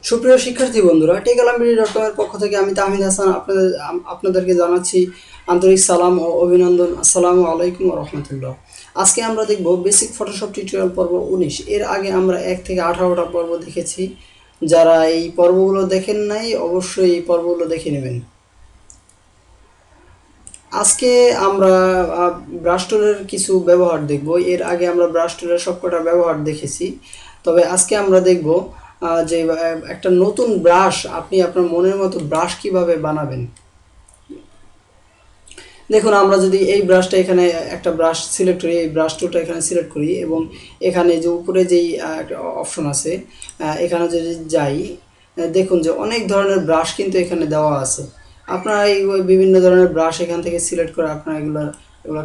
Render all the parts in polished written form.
সুপ্রিয় শিক্ষার্থী বন্ধুরা, টেকলামবিডি.com এর পক্ষ থেকে আমি তাহমিদ হাসান আপনাদেরকে জানাচ্ছি আন্তরিক সালাম ও অভিনন্দন। আসসালামু আলাইকুম ওয়া রাহমাতুল্লাহ। আজকে আমরা দেখব বেসিক ফটোশপ টিউটোরিয়াল পর্ব 19। এর আগে আমরা 1 থেকে 18টা পর্ব দেখেছি। যারা এই পর্বগুলো দেখেন নাই অবশ্যই এই পর্বগুলো দেখে নেবেন। আজকে আমরা ব্রাশ টুলের কিছু ব্যবহার দেখব। এর আগে আমরা ব্রাশ টুলের সবকটা ব্যবহার দেখেছি, তবে আজকে আমরা দেখব যে একটা নতুন ব্রাশ আপনি আপনার মনের মতো ব্রাশ কিভাবে বানাবেন। দেখুন, আমরা যদি এই ব্রাশটা এখানে একটা ব্রাশ সিলেক্ট করি, এই ব্রাশ টুলটা এখানে সিলেক্ট করি এবং এখানে যে উপরে যেই অপশন আছে এখানে যদি যাই, দেখুন যে অনেক ধরনের ব্রাশ কিন্তু এখানে দেওয়া আছে। আপনারা এই বিভিন্ন ধরনের ব্রাশ এখান থেকে সিলেক্ট করে আপনারা এগুলো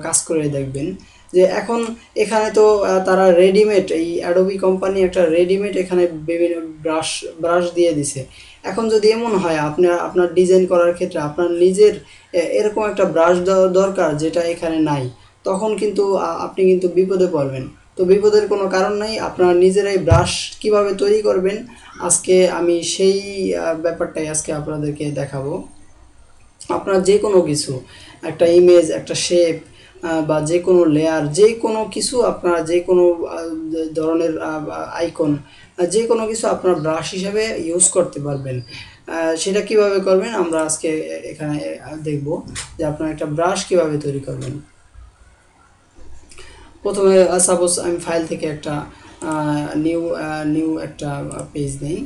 কাজ করে দেখবেন যে এখন এখানে তো তারা রেডিমেড, এই অ্যাডোবি কোম্পানি একটা রেডিমেড এখানে বিভিন্ন ব্রাশ দিয়ে দিছে। এখন যদি এমন হয় আপনার ডিজাইন করার ক্ষেত্রে আপনার নিজের এরকম একটা ব্রাশ দরকার যেটা এখানে নাই, তখন কিন্তু আপনি কিন্তু বিপদে পড়বেন। তো বিপদের কোনো কারণ নাই, আপনারা নিজেরাই ব্রাশ কিভাবে তৈরি করবেন আজকে আমি সেই ব্যাপারটাই আজকে আপনাদেরকে দেখাবো। আপনার যে কোনো কিছু, একটা ইমেজ, একটা শেপ বা যে কোনো লেয়ার, যে কোনো কিছু আপনারা যে কোনো ধরনের আইকন, যে কোনো কিছু আপনার ব্রাশ হিসাবে ইউজ করতে পারবেন। সেটা কিভাবে করবেন আমরা আজকে এখানে দেখব যে আপনারা একটা ব্রাশ কিভাবে তৈরি করবেন। প্রথমে সাপোজ আমি ফাইল থেকে একটা নিউ একটা পেজ নেই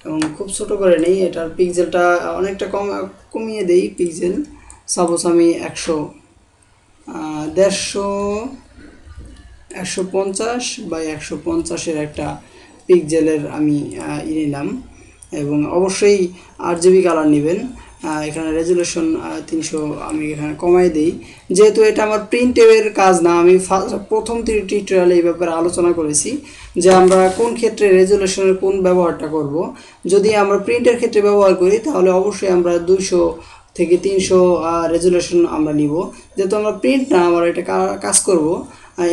এবং খুব ছোট করে নেই, এটার পিক্সেলটা অনেকটা কমিয়ে দেই পিক্সেল। সাপোজ আমি 150 একটা পিক্সেলের আমি নিলাম এবং অবশ্যই 8GB কালার নেবেন। এখানে রেজুলেশন 300 আমি এখানে কমাই দিই, যেহেতু এটা আমার প্রিন্টের কাজ না। আমি প্রথম টিউটোরিয়ালে এই ব্যাপারে আলোচনা করেছি যে আমরা কোন ক্ষেত্রে রেজুলেশনের কোন ব্যবহারটা করব। যদি আমরা প্রিন্টের ক্ষেত্রে ব্যবহার করি তাহলে অবশ্যই আমরা 200 থেকে 300 রেজুলেশন আমরা নিব। যেহেতু আমরা প্রিন্ট না, আমরা এটা কাজ করব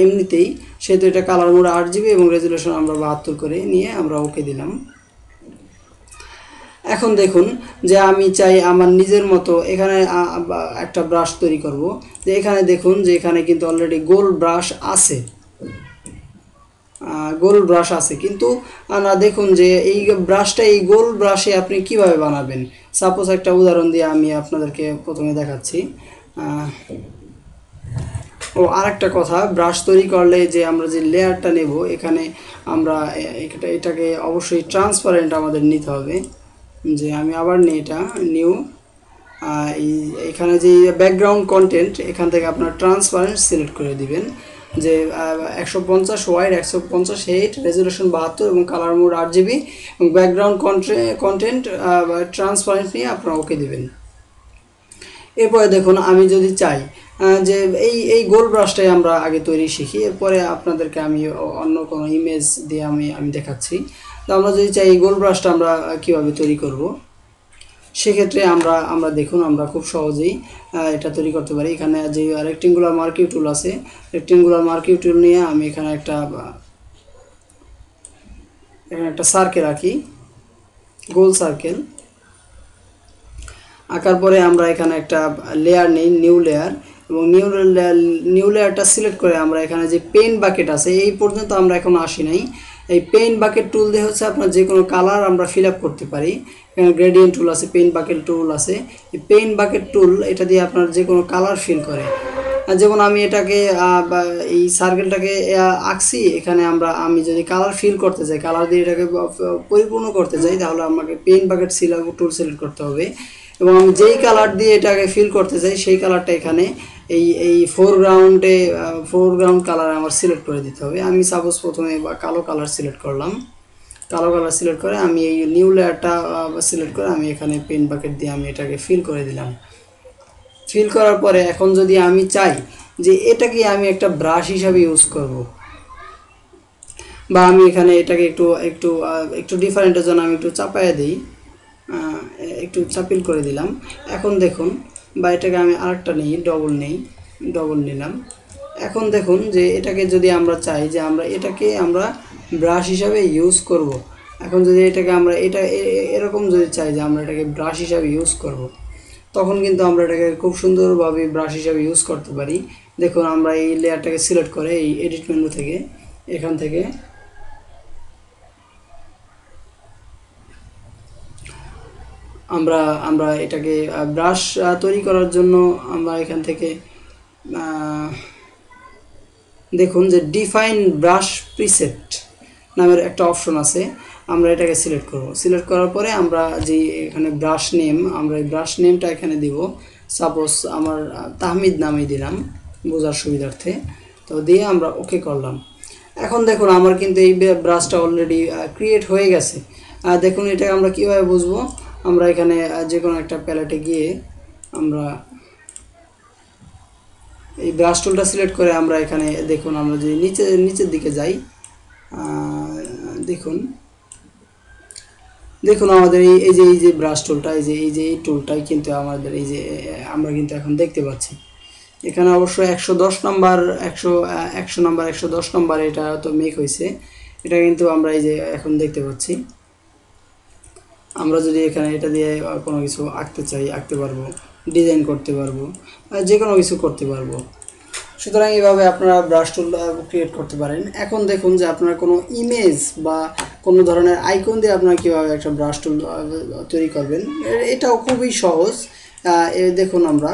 এমনিতেই, সেহেতু এটা কালার মোড 8GB এবং রেজুলেশন আমরা 72 করে নিয়ে আমরা ওকে দিলাম। এখন দেখুন যে আমি চাই আমার নিজের মতো এখানে একটা ব্রাশ তৈরি করব। যে এখানে দেখুন যে এখানে কিন্তু অলরেডি গোল ব্রাশ আছে, কিন্তু না, দেখুন যে এই ব্রাশটা, এই গোল ব্রাশে আপনি কিভাবে বানাবেন। সাপোজ একটা উদাহরণ দিয়ে আমি আপনাদেরকে প্রথমে দেখাচ্ছি। আরেকটা কথা, ব্রাশ তৈরি করলে যে আমরা যে লেয়ারটা নেব, এখানে আমরা এটাকে অবশ্যই ট্রান্সপারেন্ট আমাদের নিতে হবে। যে আমি আবার নিই এটা নিউ, এখানে যে ব্যাকগ্রাউন্ড কন্টেন্ট, এখান থেকে আপনার ট্রান্সপারেন্ট সিলেক্ট করে দিবেন। যে 150 ওয়াইড, 150 হাইট, রেজুলেশন 72 এবং কালার মোড 8GB এবং ব্যাকগ্রাউন্ড কন্টেন্ট ট্রান্সপারেন্ট নিয়ে আপনারা ওকে দিবেন। এরপরে দেখুন, আমি যদি চাই যে এই গোল ব্রাশটাই আমরা আগে তৈরি শিখি, এরপরে আপনাদেরকে আমি অন্য কোনো ইমেজ দিয়ে আমি দেখাচ্ছি। তো আমরা যদি চাই এই গোল ব্রাশটা আমরা কীভাবে তৈরি করব, সেক্ষেত্রে আমরা দেখুন আমরা খুব সহজেই এটা তৈরি করতে পারি। এখানে যে রেক্টেঙ্গুলার মার্কিং টুল আছে, রেক্টেঙ্গুলার মার্কিং টুল নিয়ে আমি এখানে একটা সার্কেল আঁকি, গোল সার্কেল আঁকার পরে আমরা এখানে একটা লেয়ার নেই, নিউ লেয়ার, এবং নিউ লেয়ারটা সিলেক্ট করে আমরা এখানে যে পেইন্ট বাকেট আছে, এই পর্যন্ত আমরা এখন আসি নাই। এই পেইন্ট বাকেট টুল দিয়ে হচ্ছে আপনার যে কোনো কালার আমরা ফিল আপ করতে পারি। এখানে গ্রেডিয়েন্ট টুল আছে, পেইন্ট বাকেট টুল আছে। এই পেইন্ট বাকেট টুল এটা দিয়ে আপনার যে কোনো কালার ফিল করে। যেমন আমি এটাকে এই সার্কেলটাকে আঁকছি, এখানে আমি যদি কালার ফিল করতে চাই, কালার দিয়ে এটাকে পরিপূর্ণ করতে চাই, তাহলে আমাকে পেইন্ট বাকেট টুল সিলেক্ট করতে হবে এবং আমি যেই কালার দিয়ে এটাকে ফিল করতে চাই সেই কালারটা এখানে এই ফোরগ্রাউন্ড কালার আমার সিলেক্ট করে দিতে হবে। আমি সাপোজ প্রথমে কালো কালার সিলেক্ট করলাম, কালো কালার সিলেক্ট করে আমি এই নিউ লেয়ারটা সিলেক্ট করে আমি এখানে পেইন্ট বাকেট দিয়ে আমি এটাকে ফিল করে দিলাম। ফিল করার পরে এখন যদি আমি চাই যে এটাকে আমি একটা ব্রাশ হিসাবে ইউজ করব, বা আমি এখানে এটাকে একটু ডিফারেন্টের জন্য আমি একটু চাপায় দিই, একটু চাপিল করে দিলাম। এখন দেখুন, বা এটাকে আমি আরেকটা নিই, ডবল নিলাম। এখন দেখুন যে এটাকে যদি আমরা চাই যে এটাকে আমরা ব্রাশ হিসাবে ইউজ করব, এখন যদি এটাকে আমরা এরকম যদি চাই যে আমরা এটাকে ব্রাশ হিসাবে ইউজ করব, তখন কিন্তু আমরা এটাকে খুব সুন্দরভাবে ব্রাশ হিসাবে ইউজ করতে পারি। দেখুন আমরা এই লেয়ারটাকে সিলেক্ট করে এই এডিট মেনু থেকে এখান থেকে আমরা আমরা এটাকে ব্রাশ তৈরি করার জন্য আমরা এখান থেকে দেখুন যে ডিফাইন ব্রাশ প্রিসেট নামের একটা অপশন আছে, আমরা এটাকে সিলেক্ট করব। সিলেক্ট করার পরে আমরা যে এখানে ব্রাশ নেম, আমরা এই ব্রাশ নেমটা এখানে দিব। সাপোজ আমার তাহমিদ নামে দিলাম বোঝার সুবিধার্থে, তো দিয়ে আমরা ওকে করলাম। এখন দেখুন আমার কিন্তু এই ব্রাশটা অলরেডি ক্রিয়েট হয়ে গেছে। দেখুন এটা আমরা কিভাবে বুঝবো, আমরা এখানে যে কোনো একটা প্যালেটে গিয়ে আমরা এই ব্রাশ টুলটা সিলেক্ট করে আমরা এখানে দেখুন আমরা যদি নিচের দিকে যাই, দেখুন দেখুন আমাদের এই যে ব্রাশ টুলটা এই টুলটাই কিন্তু আমাদের এই যে আমরা কিন্তু এখন দেখতে পাচ্ছি এখানে অবশ্য 110 নাম্বার 110 নাম্বার এটা তো মেক হয়েছে, এটা কিন্তু আমরা এই যে এখন দেখতে পাচ্ছি। আমরা যদি এখানে এটা দিয়ে কোনো কিছু আঁকতে চাই আঁকতে পারবো, ডিজাইন করতে পারবো, যে কোনো কিছু করতে পারবো। সুতরাং এইভাবে আপনারা ব্রাশ টুল ক্রিয়েট করতে পারেন। এখন দেখুন যে আপনারা কোনো ইমেজ বা কোনো ধরনের আইকন দিয়ে আপনারা কীভাবে একটা ব্রাশ টুল তৈরি করবেন, এটাও খুবই সহজ। দেখুন আমরা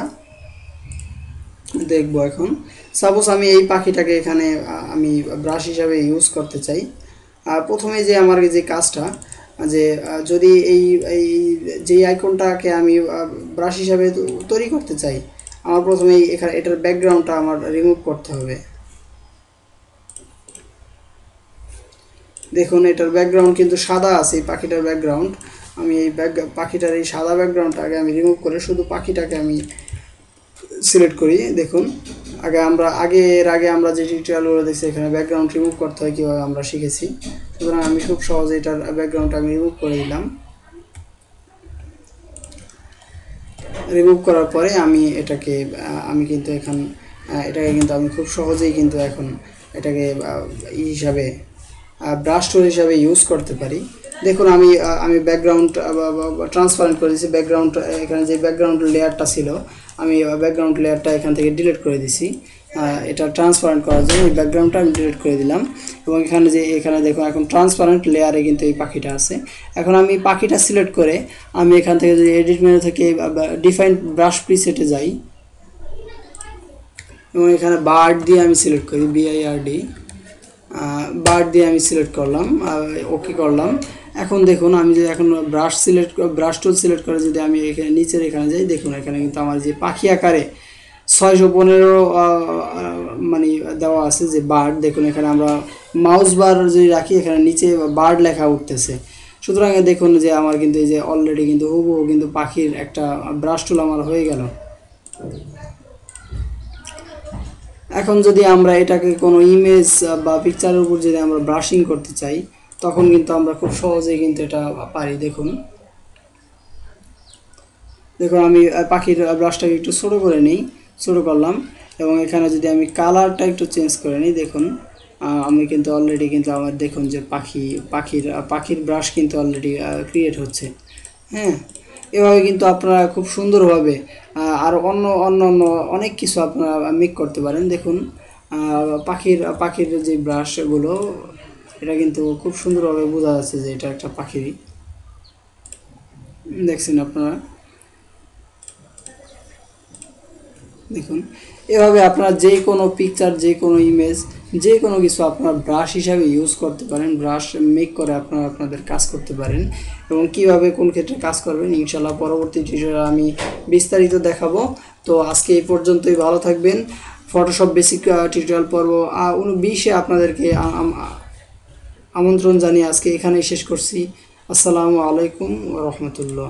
দেখব এখন। সাপোজ আমি এই পাখিটাকে এখানে আমি ব্রাশ হিসাবে ইউজ করতে চাই। প্রথমে যে আমার যে কাজটা, যে যদি এই যেই আইকনটাকে আমি ব্রাশ হিসাবে তৈরি করতে চাই, আমার প্রথমেই এখানে এটার ব্যাকগ্রাউন্ডটা আমার রিমুভ করতে হবে। দেখুন এটার ব্যাকগ্রাউন্ড কিন্তু সাদা আছে, এই পাখিটার ব্যাকগ্রাউন্ড। আমি এই পাখিটার এই সাদা ব্যাকগ্রাউন্ডটাকে আমি রিমুভ করে শুধু পাখিটাকে আমি সিলেক্ট করি। দেখুন এর আগে আমরা যে টিউটোরিয়ালগুলো দেখছি এখানে ব্যাকগ্রাউন্ড রিমুভ করতে হয় কীভাবে আমরা শিখেছি। সুতরাং আমি খুব সহজে এটার ব্যাকগ্রাউন্ডটা আমি রিমুভ করে দিলাম। রিমুভ করার পরে আমি এটাকে আমি খুব সহজেই কিন্তু এখন এটাকে হিসাবে ব্রাশ টুল হিসাবে ইউজ করতে পারি। দেখুন আমি ব্যাকগ্রাউন্ড ট্রান্সপারেন্ট করে দিয়েছি। ব্যাকগ্রাউন্ড এখানে যে ব্যাকগ্রাউন্ড লেয়ারটা ছিল আমি ব্যাকগ্রাউন্ড লেয়ারটা এখান থেকে ডিলিট করে দিছি। এটা ট্রান্সপারেন্ট করার জন্য এই ব্যাকগ্রাউন্ডটা আমি ডিলিট করে দিলাম। এবং এখানে দেখুন এখন ট্রান্সপারেন্ট লেয়ারে কিন্তু এই পাখিটা আছে। এখন আমি পাখিটা সিলেক্ট করে আমি এখান থেকে যদি এডিট মেনু থেকে ডিফাইন ব্রাশ প্রিসেটে যাই এবং এখানে বার্ড দিয়ে আমি সিলেক্ট করি, BIRD বার্ড দিয়ে আমি সিলেক্ট করলাম, ওকে করলাম। এখন দেখুন আমি যদি এখন ব্রাশ টুল সিলেক্ট করে যদি আমি এখানে যাই, দেখুন এখানে কিন্তু আমার যে পাখি আকারে 615 মানে দেওয়া আছে যে বার্ড। দেখুন এখানে আমরা মাউস বার যদি রাখি এখানে নিচে বার্ড লেখা উঠতেছে। সুতরাং দেখুন যে আমার কিন্তু এই যে অলরেডি কিন্তু হুবহু কিন্তু পাখির একটা ব্রাশ টুল আমার হয়ে গেল। এখন যদি আমরা এটাকে কোনো ইমেজ বা পিকচারের উপর যদি আমরা ব্রাশিং করতে চাই, তখন কিন্তু আমরা খুব সহজেই কিন্তু এটা পারি। দেখুন আমি পাখির ব্রাশটাকে একটু ছোটো করে নিই, ছোটো করলাম এবং এখানে যদি আমি কালারটা একটু চেঞ্জ করে নিই, দেখুন আমি কিন্তু অলরেডি কিন্তু আমার দেখুন যে পাখির ব্রাশ কিন্তু অলরেডি ক্রিয়েট হচ্ছে। হ্যাঁ, এভাবে কিন্তু আপনারা খুব সুন্দরভাবে আর অন্য অনেক কিছু আপনারা মেক করতে পারেন। দেখুন পাখির যে ব্রাশগুলো, এটা কিন্তু খুব সুন্দরভাবে বোঝা যাচ্ছে যে এটা একটা পাখিরই। দেখছেন আপনারা, দেখুন এভাবে আপনারা যে কোনো পিকচার, যে কোনো ইমেজ, যে কোনো কিছু আপনারা ব্রাশ হিসাবে ইউজ করতে পারেন। ব্রাশ মেক করে আপনারা আপনাদের কাজ করতে পারেন এবং কিভাবে কোন ক্ষেত্রে কাজ করবেন ইনশাল্লাহ পরবর্তী টিউটোরিয়ালে আমি বিস্তারিত দেখাবো। তো আজকে এই পর্যন্তই, ভালো থাকবেন। ফটোশপ বেসিক টিউটোরিয়াল পর্ব 20-এ আপনাদেরকে আমন্ত্রণ জানিয়ে আজকে এখানেই শেষ করছি। আসসালামু আলাইকুম ওয়া রাহমাতুল্লাহ।